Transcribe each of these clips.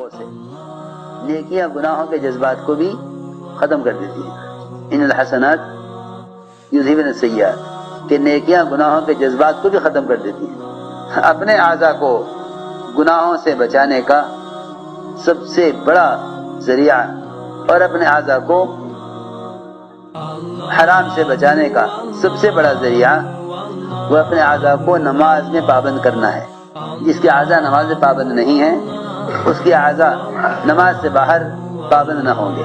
لوگوں سے. نیکیاں گناہوں کے جذبات کو بھی ختم کر دیتی ہیں. ان الحسنات یذہبن السیئات کہ نیکیاں گناہوں کے جذبات کو بھی ختم کر دیتی ہیں. اپنے اعضاء کو گناہوں سے بچانے کا سب سے بڑا ذریعہ اور اپنے اعضاء کو حرام سے بچانے کا سب سے بڑا ذریعہ وہ اپنے اعضاء کو نماز میں پابند کرنا ہے. جس کے اعضاء نماز میں پابند نہیں ہیں اس کے اعضاء نماز سے باہر پابند نہ ہوں گے.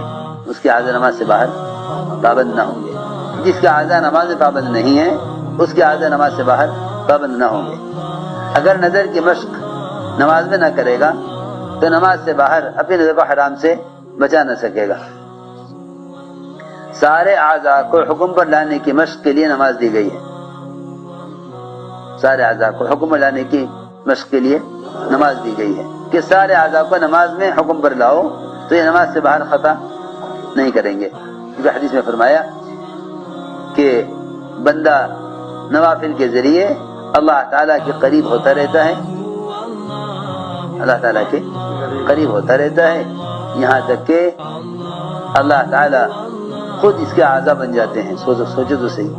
اس کے اعضاء نماز سے باہر پابند نہ ہوں گے. جس کے اعضاء نماز میں پابند نہیں ہیں اس کے اعضاء نماز سے باہر پابند نہ ہوں گے. اگر نظر کی مشق نماز میں نہ کرے گا تو نماز سے باہر اپنی نظر کو حرام سے بچا نہ سکے گا. سارے اعضاء کو حکم پر لانے کی مشق کے لیے نماز دی گئی ہے. سارے اعضاء کو حکم پر لانے کی مشق کے لیے نماز دی گئی ہے کہ سارے اعضاء کو نماز میں حکم پر لاؤ تو یہ نماز سے باہر خطا نہیں کریں گے. کیونکہ حدیث میں فرمایا کہ بندہ نوافل کے ذریعے اللہ تعالیٰ کے قریب ہوتا رہتا ہے. اللہ تعالیٰ کے قریب ہوتا رہتا ہے یہاں تک کہ اللہ تعالیٰ خود اس کے اعضاء بن جاتے ہیں. سوچو تو صحیح.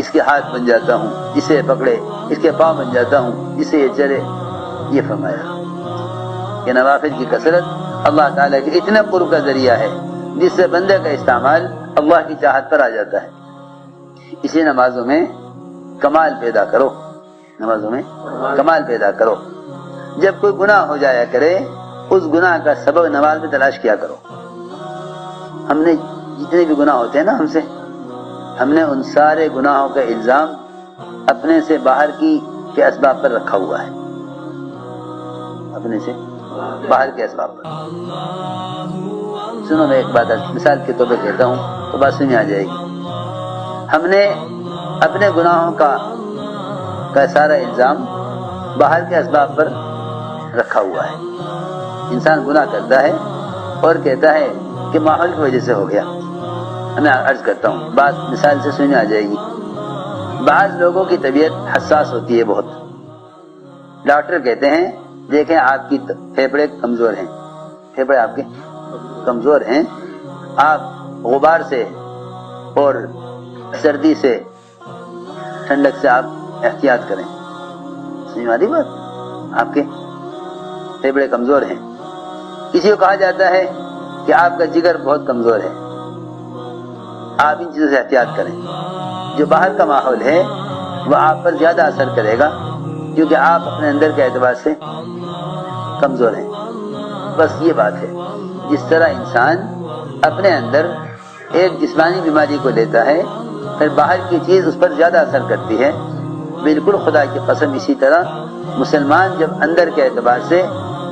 اس کے ہاتھ بن جاتا ہوں جسے پکڑے, اس کے پاؤں بن جاتا ہوں جسے یہ چلے. یہ فرمایا کہ نوافل کی کثرت اللہ تعالیٰ کے اتنے قرب کا ذریعہ ہے جس سے بندے کا استعمال اللہ کی چاہت پر آ جاتا ہے. اسی نمازوں میں کمال پیدا کرو. نمازوں میں کمال پیدا کرو. جب کوئی گناہ ہو جایا کرے اس گناہ کا سبب نماز میں تلاش کیا کرو. ہم نے جتنے بھی گناہ ہوتے ہیں نا ہم سے, ہم نے ان سارے گناہوں کا الزام اپنے سے باہر کی کے اسباب پر رکھا ہوا ہے. اپنے سے باہر کے اسباب پر. سنو میں ایک بات مثال کے طور پہ کہتا ہوں تو بات سمجھ آ جائے گی. ہم نے اپنے گناہوں کا سارا الزام باہر کے اسباب پر رکھا ہوا ہے. انسان گناہ کرتا ہے اور کہتا ہے کہ ماحول کی وجہ سے ہو گیا. میں عرض کرتا ہوں, بات مثال سے سمجھ آ جائے گی. بعض لوگوں کی طبیعت حساس ہوتی ہے بہت. ڈاکٹر کہتے ہیں دیکھیں آپ کی پھیپھڑے کمزور ہیں, پھیپھڑے آپ کے کمزور ہیں, آپ غبار سے اور سردی سے ٹھنڈک سے آپ احتیاط کریں. سمجھ آ رہی بات؟ آپ کے پھیپھڑے کمزور ہیں. کسی کو کہا جاتا ہے کہ آپ کا جگر بہت کمزور ہے, آپ ان چیزوں سے احتیاط کریں. جو باہر کا ماحول ہے وہ آپ پر زیادہ اثر کرے گا کیونکہ آپ اپنے اندر کے اعتبار سے کمزور ہیں. بس یہ بات ہے. جس طرح انسان اپنے اندر ایک جسمانی بیماری کو لیتا ہے پھر باہر کی چیز اس پر زیادہ اثر کرتی ہے, بالکل خدا کی قسم اسی طرح مسلمان جب اندر کے اعتبار سے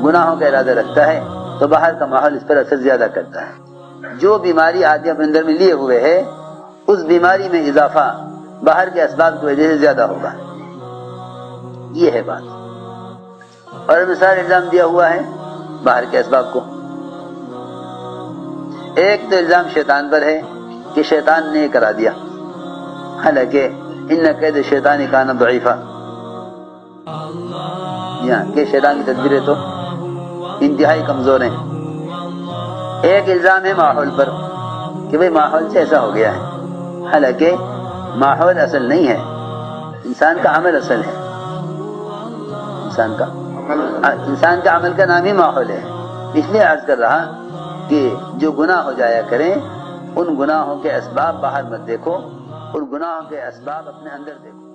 گناہوں کا ارادہ رکھتا ہے تو باہر کا ماحول اس پر اثر زیادہ کرتا ہے. جو بیماری آدمی اپنے اندر میں لیے ہوئے ہے اس بیماری میں اضافہ باہر کے اسباب کی وجہ سے زیادہ ہوگا. یہ ہے بات. اور مثال الزام دیا ہوا ہے باہر کے اسباب کو. ایک تو الزام شیطان پر ہے کہ شیطان نے کرا دیا, حالانکہ ان قید شیطان کان ضعیفا, کہ شیطان کی تدبیریں تو انتہائی کمزور ہیں. ایک الزام ہے ماحول پر کہ بھئی ماحول سے ایسا ہو گیا ہے, حالانکہ ماحول اصل نہیں ہے, انسان کا عمل اصل ہے. انسان کا عمل کا نام ہی ماحول ہے. اس لیے عرض کر رہا کہ جو گناہ ہو جایا کریں ان گناہوں کے اسباب باہر مت دیکھو, ان گناہوں کے اسباب اپنے اندر دیکھو.